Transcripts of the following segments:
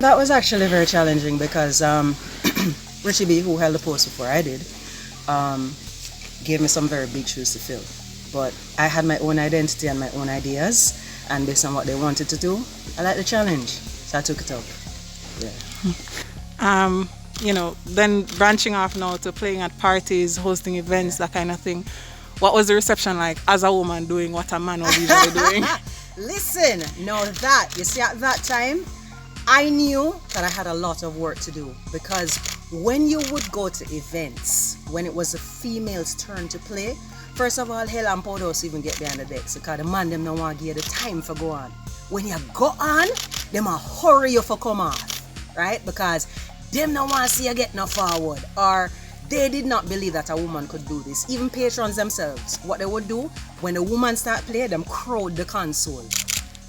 that was actually very challenging because Richie B, who held the post before I did, gave me some very big shoes to fill. But I had my own identity and my own ideas, and based on what they wanted to do, I liked the challenge, so I took it up. Yeah. You know, then branching off now to playing at parties, hosting events, that kind of thing. What was the reception like as a woman doing what a man was usually doing? Listen, now that, you see, at that time, I knew that I had a lot of work to do, because when you would go to events, when it was the female's turn to play, first of all, hell and powder even get behind the decks, because the man them don't want to give you the time for go on. When you go on, them a hurry you for come off, right? Because them don't want to see you get no forward, or they did not believe that a woman could do this. Even patrons themselves, what they would do, when a woman start play, them crowd the console,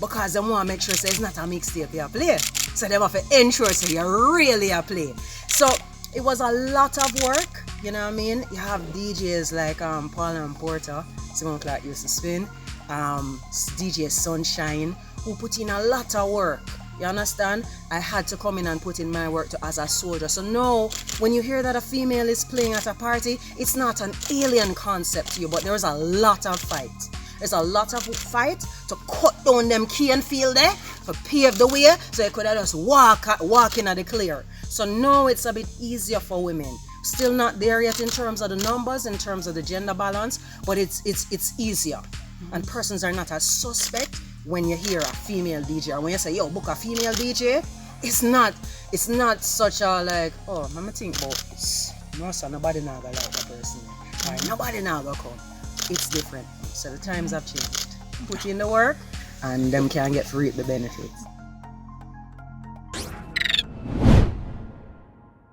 because they want to make sure say it's not a mixtape you play. So they have to ensure say you really a play. So it was a lot of work, you know what I mean? You have DJs like Paul and Porter, Simon Clark used to spin, DJ Sunshine, who put in a lot of work. You understand? I had to come in and put in my work as a soldier. So now, when you hear that a female is playing at a party, it's not an alien concept to you, but there's a lot of fight. There's a lot of fight to cut down them key and field there, to pave the way, so you could just walk in at the clear. So now it's a bit easier for women. Still not there yet in terms of the numbers, in terms of the gender balance, but it's easier. And persons are not as suspect when you hear a female DJ, or when you say, yo, book a female DJ, it's not such a like, oh, let me think about this. No, sir, nobody now gonna like that person. Right, nobody now gonna come. It's different. So the times have changed. Put in the work, and them can get to reap the benefits.